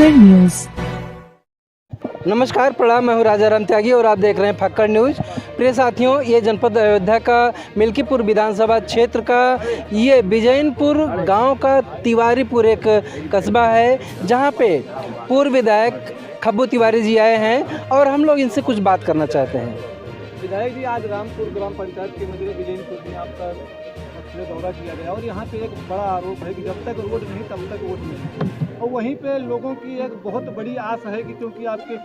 फक्कड़ news. नमस्कार, प्रणाम। मैं हूं राजा राम त्यागी और आप देख रहे हैं फक्कड़ न्यूज़। प्रिय साथियों, ये जनपद अयोध्या का मिल्कीपुर विधानसभा क्षेत्र का ये विजयनपुर गांव का तिवारीपुर एक कस्बा है, जहां पे पूर्व विधायक खब्बू तिवारी जी आए हैं और हम लोग इनसे कुछ बात करना चाहते हैं। विधायक जी, आज रामपुर ग्राम पंचायत के मध्य विजयनपुर में आपका दौरा किया गया और यहाँ पे एक बड़ा आरोप है कि जब तक रोड नहीं तब तक वोट नहीं। और वहीं पे लोगों की एक बहुत बड़ी आस है कि क्योंकि आपके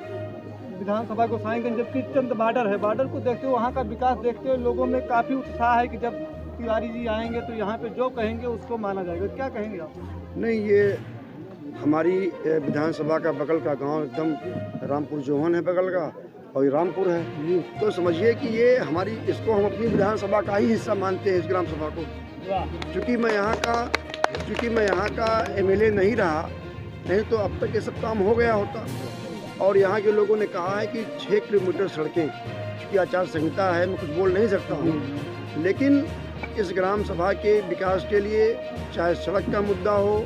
विधानसभा को साएंगे, जबकि चंद बार्डर है, बार्डर को देखते हुए वहाँ का विकास देखते हुए लोगों में काफ़ी उत्साह है कि जब तिवारी जी आएंगे तो यहाँ पे जो कहेंगे उसको माना जाएगा। क्या कहेंगे आप? नहीं, ये हमारी विधानसभा का बगल का गांव एकदम रामपुर जोहन है बगल का, और ये रामपुर है, तो समझिए कि ये हमारी, इसको हम अपनी विधानसभा का ही हिस्सा मानते हैं, इस ग्राम सभा को। चूँकि मैं यहाँ का एमएलए नहीं रहा, नहीं तो अब तक ये सब काम हो गया होता। और यहाँ के लोगों ने कहा है कि 6 किलोमीटर सड़कें, चूँकि आचार संहिता है, मैं कुछ बोल नहीं सकता हूँ, लेकिन इस ग्राम सभा के विकास के लिए चाहे सड़क का मुद्दा हो,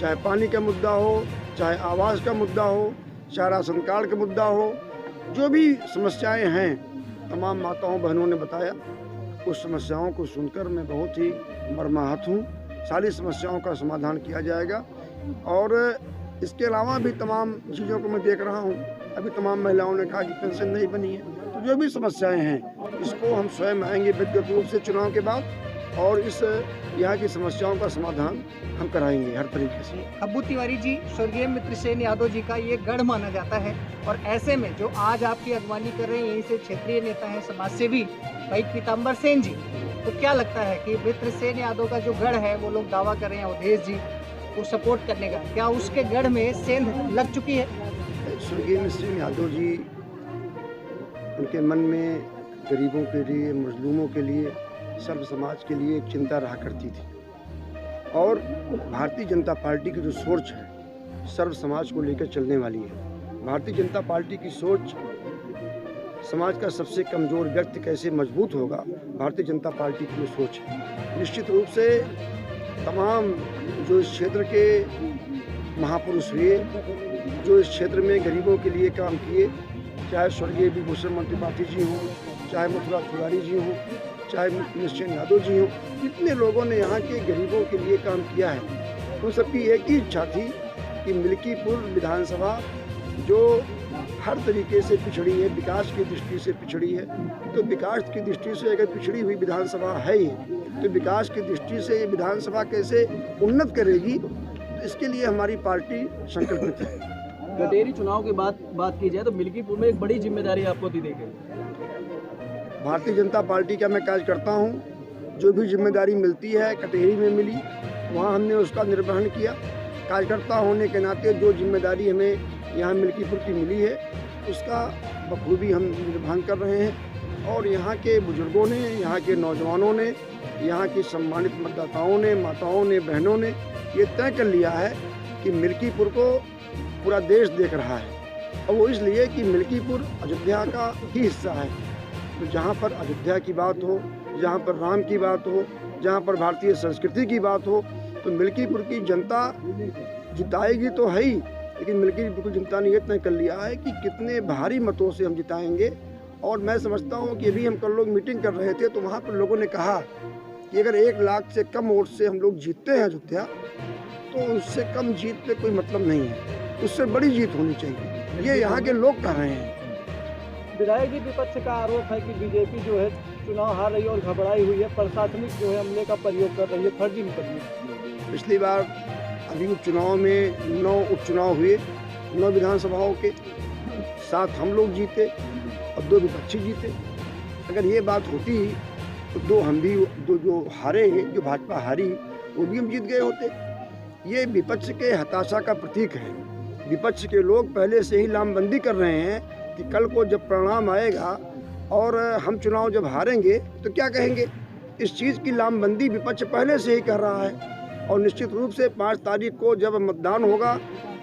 चाहे पानी का मुद्दा हो, चाहे आवास का मुद्दा हो, चाहे राशन कार्ड का मुद्दा हो, जो भी समस्याएं हैं, तमाम माताओं बहनों ने बताया। उस समस्याओं को सुनकर मैं बहुत ही मर्माहत हूँ। सारी समस्याओं का समाधान किया जाएगा। और इसके अलावा भी तमाम चीज़ों को मैं देख रहा हूँ। अभी तमाम महिलाओं ने कहा कि पेंशन नहीं बनी है, तो जो भी समस्याएं हैं इसको हम स्वयं आएंगे व्यक्तिगत रूप से चुनाव के बाद, और इस यहाँ की समस्याओं का समाधान हम कराएंगे हर तरीके से। खब्बू तिवारी जी स्वर्गीय मित्रसेन यादव जी का ये गढ़ माना जाता है, और ऐसे में जो आज आपकी अगवानी कर रहे हैं यहीं से क्षेत्रीय नेता हैं, समाज सेवी भाई पीताम्बर सेन जी, तो क्या लगता है कि मित्रसेन यादव का जो गढ़ है, वो लोग दावा कर रहे हैं अवधेश जी को सपोर्ट करने का, क्या उसके गढ़ में सेंध लग चुकी है? स्वर्गीय मित्रसेन यादव जी, उनके मन में गरीबों के लिए, मजलूमों के लिए, सर्व समाज के लिए एक चिंता रहा करती थी। और भारतीय जनता पार्टी की जो सोच है सर्व समाज को लेकर चलने वाली है। भारतीय जनता पार्टी की सोच, समाज का सबसे कमज़ोर व्यक्ति कैसे मजबूत होगा, भारतीय जनता पार्टी की जो सोच है। निश्चित रूप से तमाम जो इस क्षेत्र के महापुरुष हुए, जो इस क्षेत्र में गरीबों के लिए काम किए, चाहे स्वर्गीय विभूषण मन त्रिपाठी जी हों, चाहे मथुरा तिवारी जी हों, चाहे मित्रसेन यादव जी हों, जितने लोगों ने यहाँ के गरीबों के लिए काम किया है, उन सबकी एक ही इच्छा थी कि मिल्कीपुर विधानसभा जो हर तरीके से पिछड़ी है, विकास की दृष्टि से पिछड़ी है, तो विकास की दृष्टि से अगर पिछड़ी हुई विधानसभा है ये, तो विकास की दृष्टि से ये विधानसभा कैसे उन्नत करेगी, तो इसके लिए हमारी पार्टी संकल्पित है। गडेरी चुनाव की बात की जाए तो मिल्कीपुर में एक बड़ी जिम्मेदारी आपको दी गई। भारतीय जनता पार्टी का मैं कार्य करता हूँ, जो भी जिम्मेदारी मिलती है कटेरी में मिली, वहाँ हमने उसका निर्वहन किया। कार्यकर्ता होने के नाते जो जिम्मेदारी हमें यहाँ मिल्कीपुर की मिली है, उसका बखूबी हम निर्वहन कर रहे हैं। और यहाँ के बुजुर्गों ने, यहाँ के नौजवानों ने, यहाँ की सम्मानित मतदाताओं ने, माताओं ने, बहनों ने ये तय कर लिया है कि मिल्कीपुर को पूरा देश देख रहा है, और वो इसलिए कि मिल्कीपुर अयोध्या का ही हिस्सा है। तो जहाँ पर अयोध्या की बात हो, जहाँ पर राम की बात हो, जहाँ पर भारतीय संस्कृति की बात हो, तो मिल्कीपुर की जनता जिताएगी तो है ही, लेकिन मिल्कीपुर की जनता ने ये तय कर लिया है कि कितने भारी मतों से हम जिताएंगे। और मैं समझता हूँ कि अभी हम कल लोग मीटिंग कर रहे थे, तो वहाँ पर लोगों ने कहा कि अगर 1 लाख से कम वोट से हम लोग जीतते हैं अयोध्या, तो उससे कम जीत पे कोई मतलब नहीं है, उससे बड़ी जीत होनी चाहिए। ये यहाँ के लोग कह रहे हैं। विधायक जी, विपक्ष का आरोप है कि बीजेपी जो है चुनाव हार रही है और घबराई हुई है, प्रशासनिक जो है हमले का प्रयोग कर रही है, फर्जी मुकदमे। पिछली बार अभी उपचुनाव में 9 उपचुनाव हुए, 9 विधानसभाओं के 7 हम लोग जीते और 2 विपक्षी जीते। अगर ये बात होती तो 2 हम भी, 2 जो हारे, जो भाजपा हारी, वो भी हम जीत गए होते। ये विपक्ष के हताशा का प्रतीक है। विपक्ष के लोग पहले से ही लामबंदी कर रहे हैं कि कल को जब परिणाम आएगा और हम चुनाव जब हारेंगे तो क्या कहेंगे। इस चीज़ की लामबंदी विपक्ष पहले से ही कर रहा है। और निश्चित रूप से 5 तारीख को जब मतदान होगा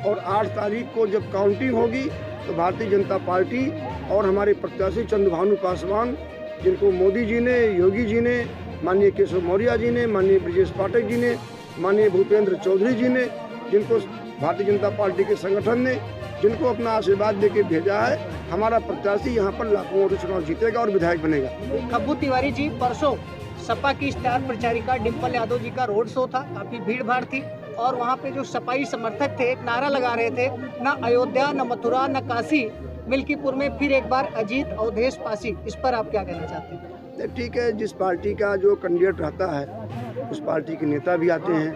और 8 तारीख को जब काउंटिंग होगी, तो भारतीय जनता पार्टी और हमारे प्रत्याशी चंद्रभानु पासवान, जिनको मोदी जी ने, योगी जी ने, माननीय केशव मौर्य जी ने, माननीय ब्रजेश पाठक जी ने, माननीय भूपेंद्र चौधरी जी ने, जिनको भारतीय जनता पार्टी के संगठन ने, जिनको अपना आशीर्वाद देके भेजा है। हमारा प्रत्याशी यहाँ पर लाखों वोटों से चुनाव जीतेगा और विधायक बनेगा। खब्बू तिवारी जी, परसों सपा की स्टार प्रचारिका डिम्पल यादव जी का रोड शो था, काफी भीड़ भाड़ थी और वहाँ पे जो सपाई समर्थक थे एक नारा लगा रहे थे, न अयोध्या, न मथुरा, न काशी, मिल्कीपुर में फिर एक बार अजीत, अवधेश, पासी। इस पर आप क्या कहना चाहते हैं? ठीक है, जिस पार्टी का जो कैंडिडेट रहता है उस पार्टी के नेता भी आते हैं,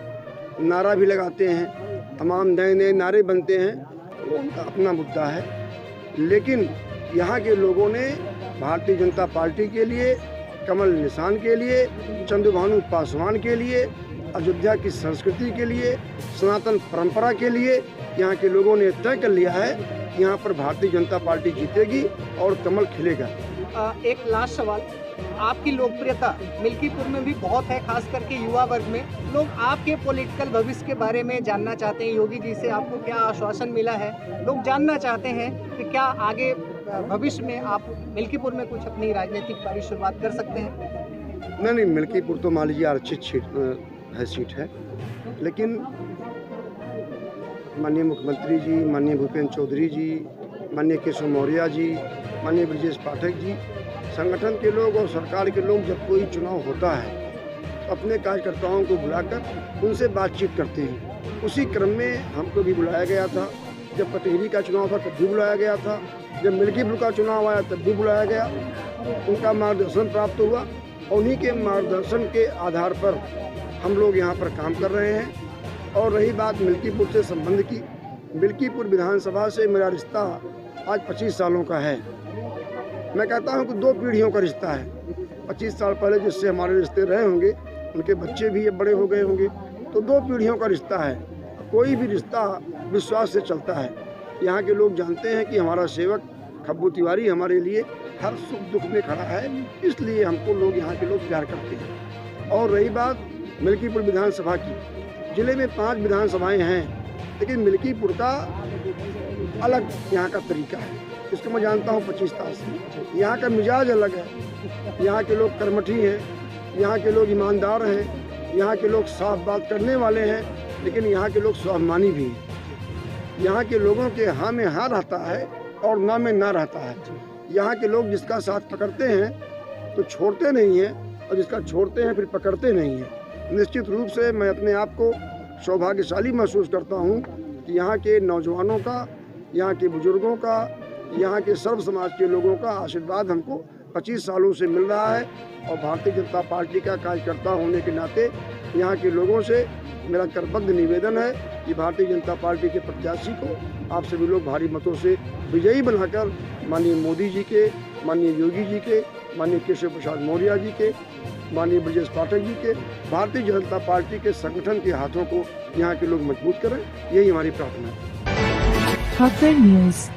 नारा भी लगाते हैं, तमाम नए नए नारे बनते हैं, वो उनका अपना मुद्दा है। लेकिन यहाँ के लोगों ने भारतीय जनता पार्टी के लिए, कमल निशान के लिए, चंद्रभानु पासवान के लिए, अयोध्या की संस्कृति के लिए, सनातन परंपरा के लिए यहाँ के लोगों ने तय कर लिया है कि यहाँ पर भारतीय जनता पार्टी जीतेगी और कमल खिलेगा। एक लास्ट सवाल, आपकी लोकप्रियता मिल्कीपुर में भी बहुत है, खास करके युवा वर्ग में। लोग आपके पॉलिटिकल भविष्य के बारे में जानना चाहते हैं। योगी जी से आपको क्या आश्वासन मिला है? लोग जानना चाहते हैं कि क्या आगे भविष्य में आप मिल्कीपुर में कुछ अपनी राजनीतिक पारी शुरुआत कर सकते हैं? नहीं, मिल्कीपुर तो मान लीजिए आरक्षित सीट है, लेकिन माननीय मुख्यमंत्री जी, माननीय भूपेंद्र चौधरी जी, माननीय केशव मौर्य जी, माननीय ब्रजेश पाठक जी, संगठन के लोग और सरकार के लोग जब कोई चुनाव होता है तो अपने कार्यकर्ताओं को बुलाकर उनसे बातचीत करते हैं। उसी क्रम में हमको भी बुलाया गया था। जब पटेरी का चुनाव था तब भी बुलाया गया था, जब मिल्कीपुर का चुनाव आया तब भी बुलाया गया। उनका मार्गदर्शन प्राप्त हुआ और उन्हीं के मार्गदर्शन के आधार पर हम लोग यहाँ पर काम कर रहे हैं। और रही बात मिल्कीपुर से संबंध की, मिल्कीपुर विधानसभा से मेरा रिश्ता आज 25 सालों का है। मैं कहता हूँ कि 2 पीढ़ियों का रिश्ता है। 25 साल पहले जिससे हमारे रिश्ते रहे होंगे उनके बच्चे भी अब बड़े हो गए होंगे, तो 2 पीढ़ियों का रिश्ता है। कोई भी रिश्ता विश्वास से चलता है। यहाँ के लोग जानते हैं कि हमारा सेवक खब्बू तिवारी हमारे लिए हर सुख दुख में खड़ा है, इसलिए हमको लोग यहाँ के लोग प्यार करते हैं। और रही बात मिल्कीपुर विधानसभा की, जिले में 5 विधानसभाएं हैं, लेकिन मिल्कीपुर का अलग यहाँ का तरीका है। इसको मैं जानता हूँ 25 साल से। यहाँ का मिजाज अलग है। यहाँ के लोग कर्मठी हैं, यहाँ के लोग ईमानदार हैं, यहाँ के लोग साफ बात करने वाले हैं, लेकिन यहाँ के लोग स्वाभिमानी भी हैं। यहाँ के लोगों के हाँ में हाँ रहता है और ना में ना रहता है। यहाँ के लोग जिसका साथ पकड़ते हैं तो छोड़ते नहीं हैं, और जिसका छोड़ते हैं फिर पकड़ते नहीं हैं। निश्चित रूप से मैं अपने आप को सौभाग्यशाली महसूस करता हूँ कि यहाँ के नौजवानों का, यहाँ के बुजुर्गों का, यहाँ के सर्व समाज के लोगों का आशीर्वाद हमको 25 सालों से मिल रहा है। और भारतीय जनता पार्टी का कार्यकर्ता होने के नाते यहाँ के लोगों से मेरा करबद्ध निवेदन है कि भारतीय जनता पार्टी के प्रत्याशी को आप सभी लोग भारी मतों से विजयी बनाकर माननीय मोदी जी के, माननीय योगी जी के, माननीय केशव प्रसाद मौर्य जी के, माननीय ब्रजेश पाठक जी के, भारतीय जनता पार्टी के संगठन के हाथों को यहाँ के लोग मजबूत करें, यही हमारी प्रार्थना है। खबर न्यूज।